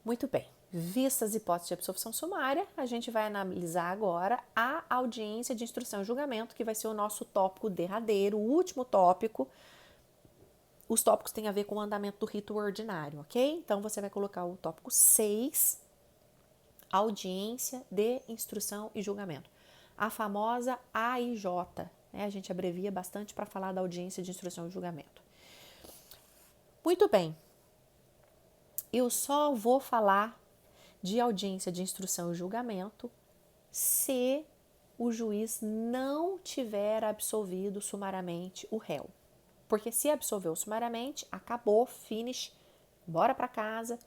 Muito bem. Vistas as hipóteses de absolvição sumária, a gente vai analisar agora a audiência de instrução e julgamento, que vai ser o nosso tópico derradeiro, o último tópico. Os tópicos têm a ver com o andamento do rito ordinário, ok? Então, você vai colocar o tópico 6, audiência de instrução e julgamento. A famosa AIJ, né? A gente abrevia bastante para falar da audiência de instrução e julgamento. Muito bem. Eu só vou falar de audiência de instrução e julgamento se o juiz não tiver absolvido sumariamente o réu. Porque se absolveu sumariamente, acabou, finish, bora para casa,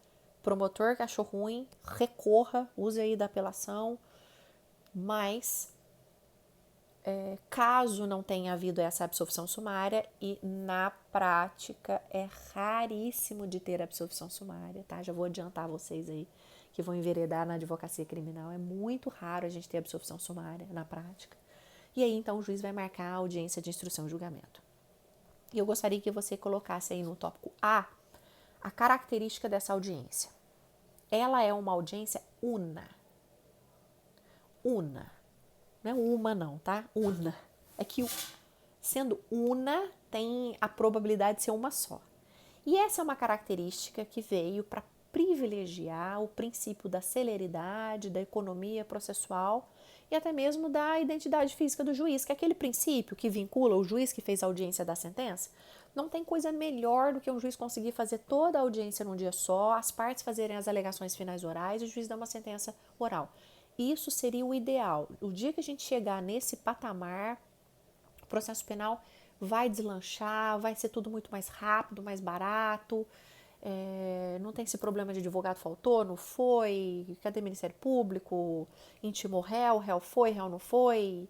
promotor que achou ruim, recorra, use aí da apelação, mas caso não tenha havido essa absolvição sumária, e na prática é raríssimo de ter absolvição sumária, tá? Já vou adiantar vocês aí que vão enveredar na advocacia criminal, é muito raro a gente ter absolvição sumária na prática. E aí então o juiz vai marcar a audiência de instrução e julgamento. E eu gostaria que você colocasse aí no tópico A característica dessa audiência. Ela é uma audiência una. Una. Não é uma não, tá? Una. É que sendo una tem a probabilidade de ser uma só. E essa é uma característica que veio para privilegiar o princípio da celeridade, da economia processual e até mesmo da identidade física do juiz, que é aquele princípio que vincula o juiz que fez a audiência da sentença. Não tem coisa melhor do que um juiz conseguir fazer toda a audiência num dia só, as partes fazerem as alegações finais orais e o juiz dar uma sentença oral. Isso seria o ideal. O dia que a gente chegar nesse patamar, o processo penal vai deslanchar, vai ser tudo muito mais rápido, mais barato, não tem esse problema de advogado faltou, não foi, cadê o Ministério Público, intimou réu foi, réu não foi,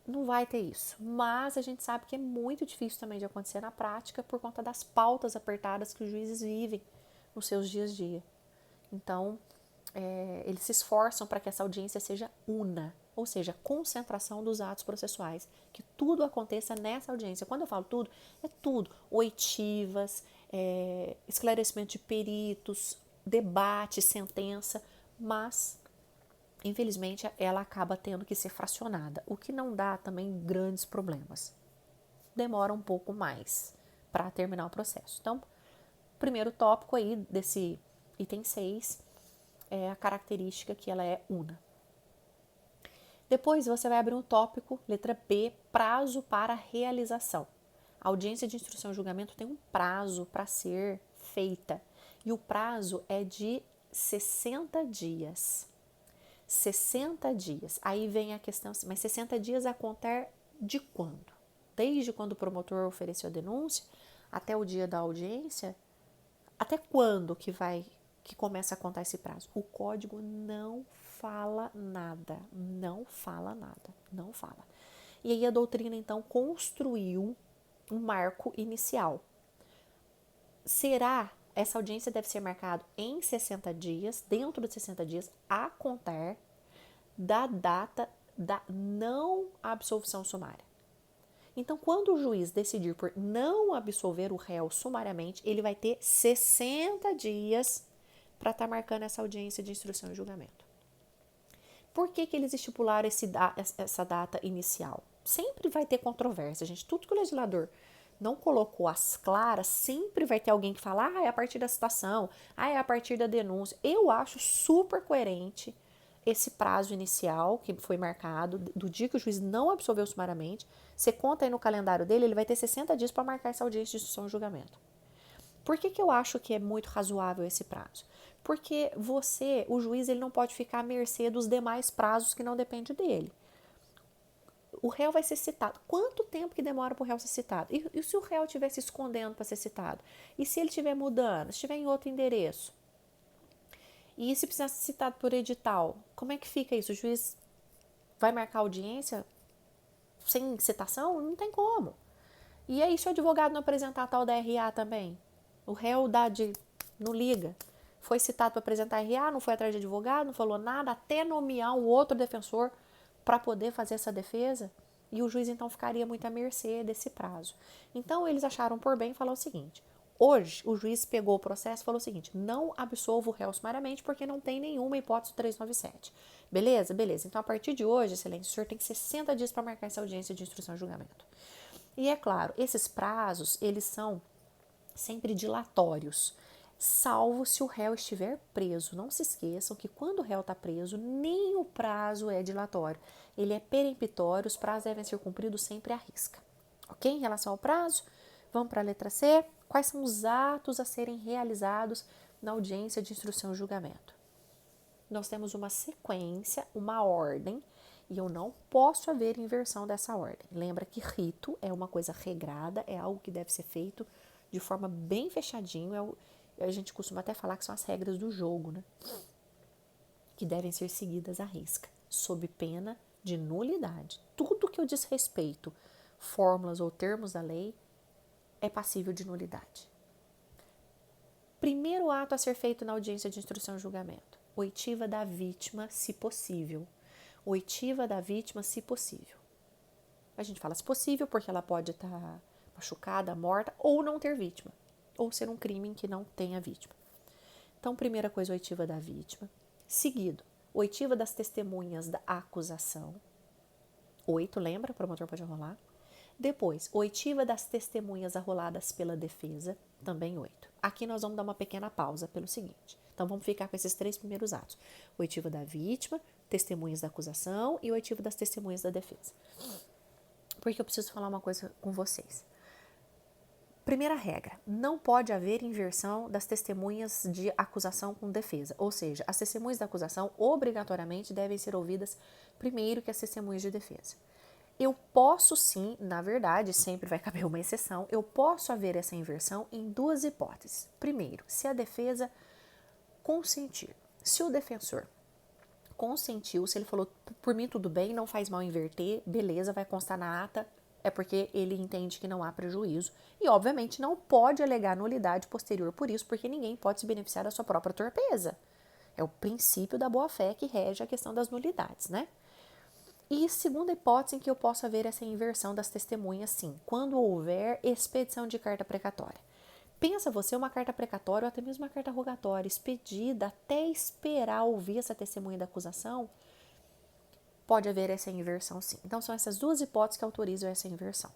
não vai ter isso. Mas a gente sabe que é muito difícil também de acontecer na prática por conta das pautas apertadas que os juízes vivem nos seus dias a dia. Então, eles se esforçam para que essa audiência seja una, ou seja, concentração dos atos processuais, que tudo aconteça nessa audiência. Quando eu falo tudo, é tudo, oitivas, esclarecimento de peritos, debate, sentença, mas infelizmente ela acaba tendo que ser fracionada, o que não dá também grandes problemas. Demora um pouco mais para terminar o processo. Então, primeiro tópico aí desse item 6 é a característica que ela é una. Depois você vai abrir um tópico, letra B, prazo para realização. A audiência de instrução e julgamento tem um prazo para ser feita e o prazo é de 60 dias. 60 dias. Aí vem a questão, mas 60 dias a contar de quando? Desde quando o promotor ofereceu a denúncia até o dia da audiência? Até quando que começa a contar esse prazo? O código não fala nada, não fala nada, não fala. E aí a doutrina então construiu um marco inicial. Essa audiência deve ser marcada em 60 dias, dentro de 60 dias, a contar da data da não absolvição sumária. Então, quando o juiz decidir por não absolver o réu sumariamente, ele vai ter 60 dias para estar marcando essa audiência de instrução e julgamento. Por que eles estipularam essa data inicial? Sempre vai ter controvérsia, gente. Tudo que o legislador não colocou às claras, sempre vai ter alguém que fala, é a partir da citação, é a partir da denúncia. Eu acho super coerente esse prazo inicial que foi marcado, do dia que o juiz não absolveu sumariamente. Você conta aí no calendário dele, ele vai ter 60 dias para marcar essa audiência de instrução e julgamento. Por que eu acho que é muito razoável esse prazo? Porque o juiz, ele não pode ficar à mercê dos demais prazos que não dependem dele. O réu vai ser citado. Quanto tempo que demora para o réu ser citado? E se o réu estiver se escondendo para ser citado? E se ele estiver mudando? Se estiver em outro endereço? E se precisar ser citado por edital? Como é que fica isso? O juiz vai marcar audiência sem citação? Não tem como. E aí, se o advogado não apresentar a tal da RA também? O réu não liga. Foi citado para apresentar RA, não foi atrás de advogado, não falou nada, até nomear um outro defensor para poder fazer essa defesa. E o juiz, então, ficaria muito à mercê desse prazo. Então, eles acharam por bem falar o seguinte: Hoje, o juiz pegou o processo e falou o seguinte: não absolvo o réu sumariamente porque não tem nenhuma hipótese do 397. Beleza? Beleza. Então, a partir de hoje, excelência, o senhor tem 60 dias para marcar essa audiência de instrução e julgamento. E é claro, esses prazos, eles são sempre dilatórios, salvo se o réu estiver preso. Não se esqueçam que quando o réu está preso, nem o prazo é dilatório. Ele é peremptório, os prazos devem ser cumpridos sempre à risca. Ok? Em relação ao prazo, vamos para a letra C. Quais são os atos a serem realizados na audiência de instrução e julgamento? Nós temos uma sequência, uma ordem, e eu não posso haver inversão dessa ordem. Lembra que rito é uma coisa regrada, é algo que deve ser feito de forma bem fechadinho. A gente costuma até falar que são as regras do jogo, né? Que devem ser seguidas à risca, sob pena de nulidade. Tudo que eu desrespeito, fórmulas ou termos da lei, é passível de nulidade. Primeiro ato a ser feito na audiência de instrução e julgamento: oitiva da vítima, se possível. Oitiva da vítima, se possível. A gente fala se possível porque ela pode estar machucada, morta ou não ter vítima, ou ser um crime em que não tenha vítima. Então, primeira coisa, oitiva da vítima. Seguido, oitiva das testemunhas da acusação. 8, lembra? O promotor pode arrolar. Depois, oitiva das testemunhas arroladas pela defesa, também 8. Aqui nós vamos dar uma pequena pausa pelo seguinte. Então, vamos ficar com esses 3 primeiros atos. Oitiva da vítima, testemunhas da acusação e oitiva das testemunhas da defesa. Porque eu preciso falar uma coisa com vocês. Primeira regra, não pode haver inversão das testemunhas de acusação com defesa. Ou seja, as testemunhas da acusação obrigatoriamente devem ser ouvidas primeiro que as testemunhas de defesa. Eu posso sim, na verdade, sempre vai caber uma exceção, eu posso haver essa inversão em 2 hipóteses. Primeiro, se a defesa consentir. Se o defensor consentiu, se ele falou, por mim tudo bem, não faz mal inverter, beleza, vai constar na ata, é porque ele entende que não há prejuízo. E, obviamente, não pode alegar nulidade posterior por isso, porque ninguém pode se beneficiar da sua própria torpeza. É o princípio da boa-fé que rege a questão das nulidades, né? E segunda hipótese em que eu posso haver essa inversão das testemunhas, sim, quando houver expedição de carta precatória. Pensa você uma carta precatória ou até mesmo uma carta rogatória expedida até esperar ouvir essa testemunha da acusação, pode haver essa inversão, sim. Então, são essas 2 hipóteses que autorizam essa inversão.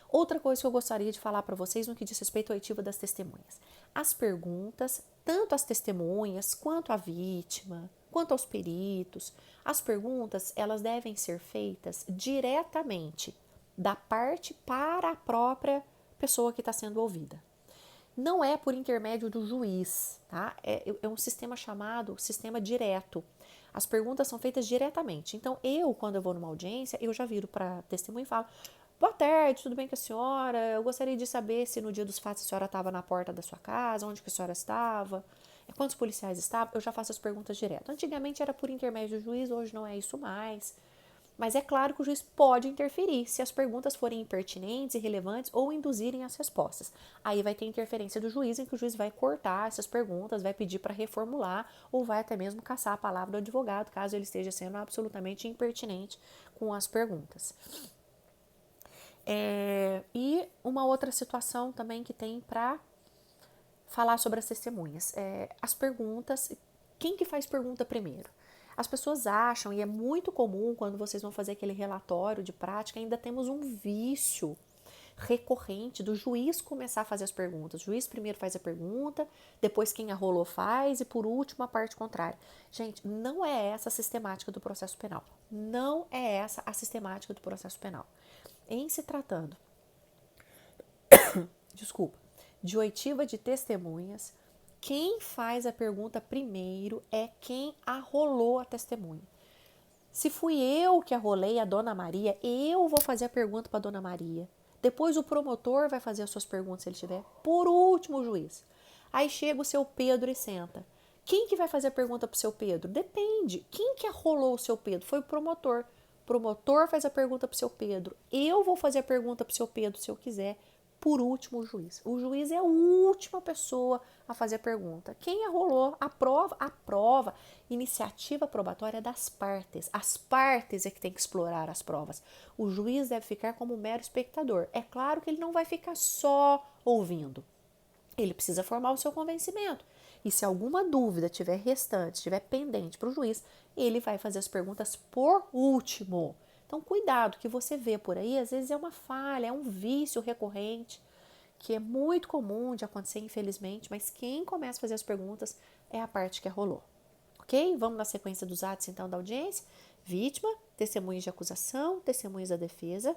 Outra coisa que eu gostaria de falar para vocês no que diz respeito à oitiva das testemunhas. As perguntas, tanto às testemunhas, quanto à vítima, quanto aos peritos, as perguntas, elas devem ser feitas diretamente da parte para a própria pessoa que está sendo ouvida. Não é por intermédio do juiz, tá? É um sistema chamado sistema direto. As perguntas são feitas diretamente. Então, quando eu vou numa audiência, eu já viro para a testemunha e falo: boa tarde, tudo bem com a senhora? Eu gostaria de saber se no dia dos fatos a senhora estava na porta da sua casa, onde que a senhora estava, quantos policiais estavam. Eu já faço as perguntas direto. Antigamente era por intermédio do juiz, hoje não é isso mais. Mas é claro que o juiz pode interferir se as perguntas forem impertinentes, irrelevantes ou induzirem as respostas. Aí vai ter interferência do juiz, em que o juiz vai cortar essas perguntas, vai pedir para reformular ou vai até mesmo cassar a palavra do advogado, caso ele esteja sendo absolutamente impertinente com as perguntas. E uma outra situação também que tem para falar sobre as testemunhas. As perguntas, quem que faz pergunta primeiro? As pessoas acham, e é muito comum quando vocês vão fazer aquele relatório de prática, ainda temos um vício recorrente do juiz começar a fazer as perguntas. O juiz primeiro faz a pergunta, depois quem arrolou faz e por último a parte contrária. Gente, não é essa a sistemática do processo penal. Não é essa a sistemática do processo penal. Em se tratando, de oitiva de testemunhas, quem faz a pergunta primeiro é quem arrolou a testemunha. Se fui eu que arrolei a Dona Maria, eu vou fazer a pergunta para a Dona Maria. Depois o promotor vai fazer as suas perguntas se ele tiver. Por último, o juiz. Aí chega o seu Pedro e senta. Quem que vai fazer a pergunta para o seu Pedro? Depende. Quem que arrolou o seu Pedro? Foi o promotor. O promotor faz a pergunta para o seu Pedro. Eu vou fazer a pergunta para o seu Pedro se eu quiser. Por último, o juiz. O juiz é a última pessoa a fazer a pergunta. Quem arrolou? A prova. Iniciativa probatória das partes. As partes é que tem que explorar as provas. O juiz deve ficar como mero espectador. É claro que ele não vai ficar só ouvindo. Ele precisa formar o seu convencimento. E se alguma dúvida tiver restante, estiver pendente para o juiz, ele vai fazer as perguntas por último. Então, cuidado, que você vê por aí, às vezes é uma falha, é um vício recorrente, que é muito comum de acontecer, infelizmente, mas quem começa a fazer as perguntas é a parte que rolou. Ok? Vamos na sequência dos atos, então, da audiência. Vítima, testemunhas de acusação, testemunhas da defesa.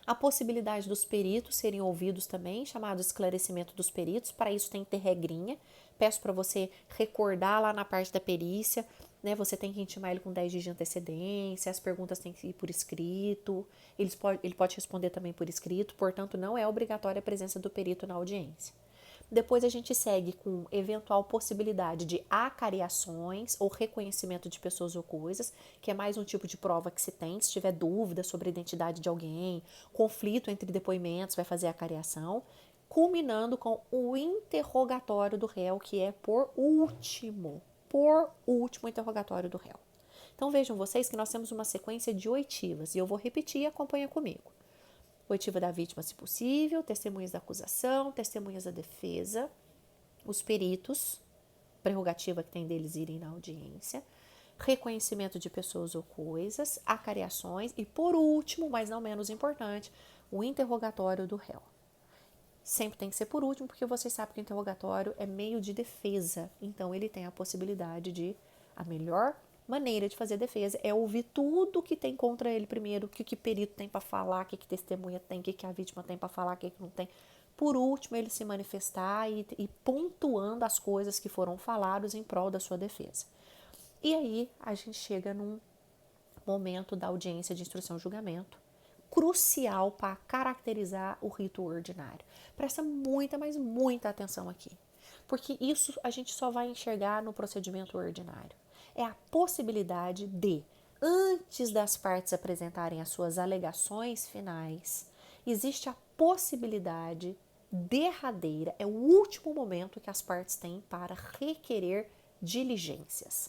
A possibilidade dos peritos serem ouvidos também, chamado esclarecimento dos peritos. Para isso tem que ter regrinha. Peço para você recordar lá na parte da perícia, né? Você tem que intimar ele com 10 dias de antecedência, as perguntas têm que ir por escrito, ele pode responder também por escrito, portanto não é obrigatória a presença do perito na audiência. Depois a gente segue com eventual possibilidade de acariações ou reconhecimento de pessoas ou coisas, que é mais um tipo de prova que se tem. Se tiver dúvida sobre a identidade de alguém, conflito entre depoimentos, vai fazer a acariação, culminando com o interrogatório do réu, que é por último interrogatório do réu. Então vejam vocês que nós temos uma sequência de oitivas, e eu vou repetir e acompanha comigo. Oitiva da vítima, se possível, testemunhas da acusação, testemunhas da defesa, os peritos, prerrogativa que tem deles irem na audiência, reconhecimento de pessoas ou coisas, acariações e, por último, mas não menos importante, o interrogatório do réu. Sempre tem que ser por último, porque vocês sabem que o interrogatório é meio de defesa, então ele tem a possibilidade de, a melhor maneira de fazer defesa é ouvir tudo que tem contra ele primeiro, o que perito tem para falar, o que testemunha tem, o que a vítima tem para falar, o que não tem. Por último, ele se manifestar e pontuando as coisas que foram faladas em prol da sua defesa. E aí a gente chega num momento da audiência de instrução e julgamento, crucial para caracterizar o rito ordinário. Presta muita, mas muita atenção aqui, porque isso a gente só vai enxergar no procedimento ordinário. É a possibilidade de, antes das partes apresentarem as suas alegações finais, existe a possibilidade derradeira, é o último momento que as partes têm para requerer diligências.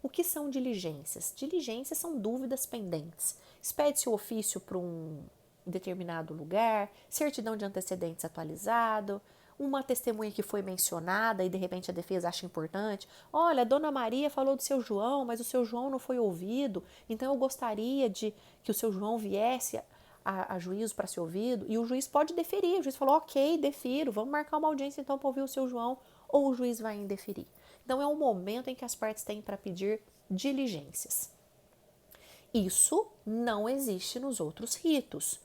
O que são diligências? Diligências são dúvidas pendentes. Expede-se o ofício para um determinado lugar, certidão de antecedentes atualizado, uma testemunha que foi mencionada e de repente a defesa acha importante. Olha, a dona Maria falou do seu João, mas o seu João não foi ouvido, então eu gostaria de que o seu João viesse a juízo para ser ouvido. E o juiz pode deferir. O juiz falou, ok, defiro, vamos marcar uma audiência então para ouvir o seu João, ou o juiz vai indeferir. Então é um momento em que as partes têm para pedir diligências. Isso não existe nos outros ritos.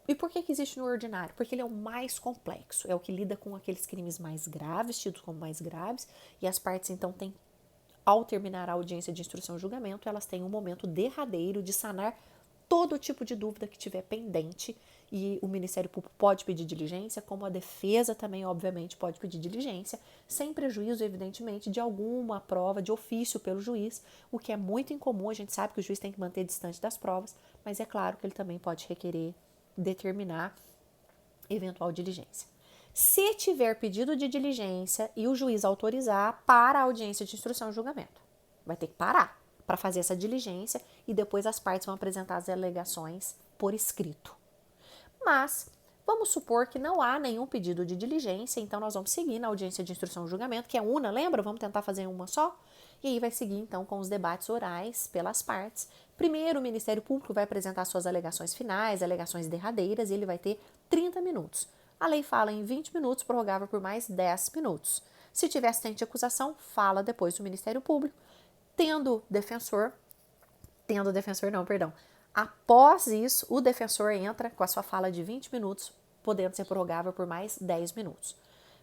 E por que existe no ordinário? Porque ele é o mais complexo, é o que lida com aqueles crimes mais graves, tidos como mais graves, e as partes então têm, ao terminar a audiência de instrução e julgamento, elas têm um momento derradeiro de sanar todo tipo de dúvida que tiver pendente, e o Ministério Público pode pedir diligência, como a defesa também, obviamente, pode pedir diligência, sem prejuízo, evidentemente, de alguma prova de ofício pelo juiz, o que é muito incomum. A gente sabe que o juiz tem que manter distante das provas, mas é claro que ele também pode requerer determinar eventual diligência. Se tiver pedido de diligência e o juiz autorizar, para a audiência de instrução e julgamento. Vai ter que parar para fazer essa diligência e depois as partes vão apresentar as alegações por escrito. Mas vamos supor que não há nenhum pedido de diligência, então nós vamos seguir na audiência de instrução e julgamento, que é una, lembra? Vamos tentar fazer uma só? E aí vai seguir então com os debates orais pelas partes. Primeiro, o Ministério Público vai apresentar suas alegações finais, alegações derradeiras, e ele vai ter 30 minutos. A lei fala em 20 minutos, prorrogável por mais 10 minutos. Se tiver assistente de acusação, fala depois do Ministério Público. Após isso, o defensor entra com a sua fala de 20 minutos, podendo ser prorrogável por mais 10 minutos.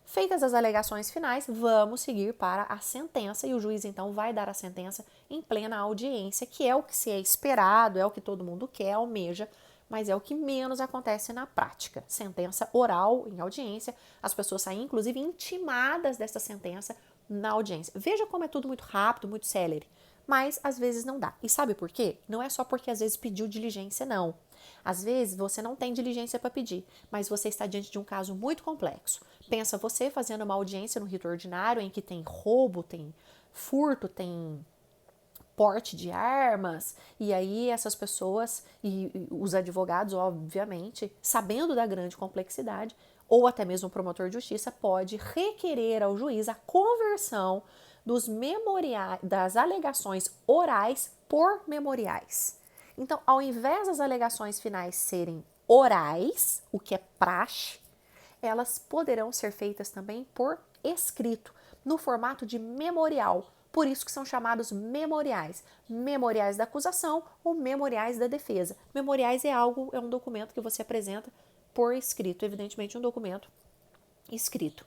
Feitas as alegações finais, vamos seguir para a sentença, e o juiz então vai dar a sentença em plena audiência, que é o que se é esperado, é o que todo mundo quer, almeja, mas é o que menos acontece na prática. Sentença oral em audiência, as pessoas saem inclusive intimadas dessa sentença na audiência. Veja como é tudo muito rápido, muito célere, mas às vezes não dá. E sabe por quê? Não é só porque às vezes pediu diligência, não. Às vezes você não tem diligência para pedir, mas você está diante de um caso muito complexo. Pensa você fazendo uma audiência no rito ordinário em que tem roubo, tem furto, tem porte de armas, e aí essas pessoas e os advogados, obviamente, sabendo da grande complexidade, ou até mesmo o promotor de justiça pode requerer ao juiz a conversão dos das alegações orais por memoriais. Então, ao invés das alegações finais serem orais, o que é praxe, elas poderão ser feitas também por escrito, no formato de memorial. Por isso que são chamados memoriais. Memoriais da acusação ou memoriais da defesa. Memoriais é um documento que você apresenta por escrito, evidentemente um documento escrito.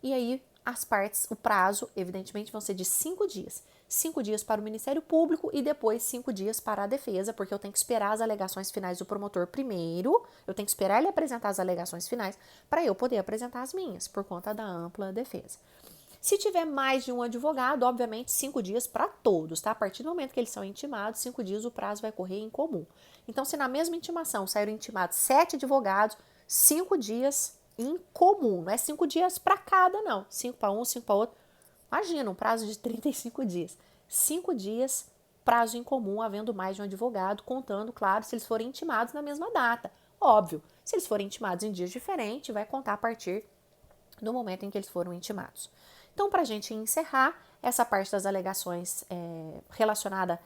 E aí as partes, o prazo, evidentemente, vão ser de 5 dias. 5 dias para o Ministério Público e depois 5 dias para a defesa, porque eu tenho que esperar as alegações finais do promotor primeiro, eu tenho que esperar ele apresentar as alegações finais para eu poder apresentar as minhas, por conta da ampla defesa. Se tiver mais de um advogado, obviamente 5 dias para todos, tá? A partir do momento que eles são intimados, 5 dias o prazo vai correr em comum. Então, se na mesma intimação saíram intimados 7 advogados, 5 dias em comum, não é 5 dias para cada, não. 5 para um, 5 para outro. Imagina, um prazo de 35 dias. 5 dias, prazo em comum, havendo mais de um advogado, contando, claro, se eles forem intimados na mesma data. Óbvio, se eles forem intimados em dias diferentes, vai contar a partir do momento em que eles foram intimados. Então, para a gente encerrar essa parte das alegações relacionada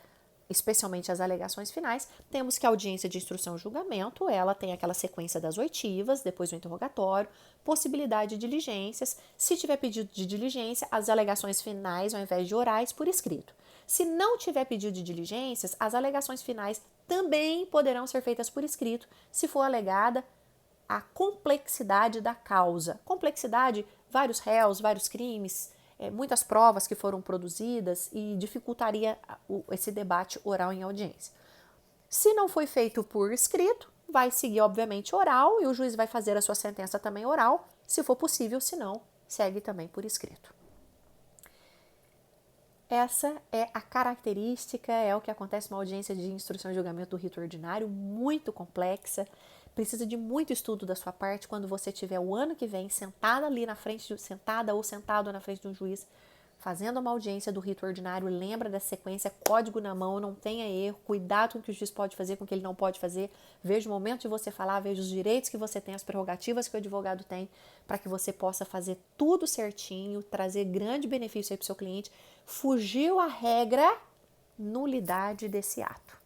especialmente às alegações finais, temos que a audiência de instrução e julgamento, ela tem aquela sequência das oitivas, depois o interrogatório, possibilidade de diligências. Se tiver pedido de diligência, as alegações finais, ao invés de orais, por escrito. Se não tiver pedido de diligências, as alegações finais também poderão ser feitas por escrito, se for alegada a complexidade da causa. Complexidade, vários réus, vários crimes, muitas provas que foram produzidas e dificultaria esse debate oral em audiência. Se não foi feito por escrito, vai seguir, obviamente, oral e o juiz vai fazer a sua sentença também oral, se for possível, se não, segue também por escrito. Essa é a característica, é o que acontece numa audiência de instrução e julgamento do rito ordinário, muito complexa, precisa de muito estudo da sua parte quando você tiver o ano que vem sentada ali na frente, sentada ou sentado na frente de um juiz, fazendo uma audiência do rito ordinário, lembra da sequência, código na mão, não tenha erro, cuidado com o que o juiz pode fazer, com o que ele não pode fazer, veja o momento de você falar, veja os direitos que você tem, as prerrogativas que o advogado tem, para que você possa fazer tudo certinho, trazer grande benefício aí para o seu cliente. Fugiu a regra, nulidade desse ato,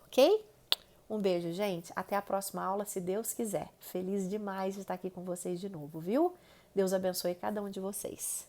ok? Um beijo, gente. Até a próxima aula, se Deus quiser. Feliz demais de estar aqui com vocês de novo, viu? Deus abençoe cada um de vocês.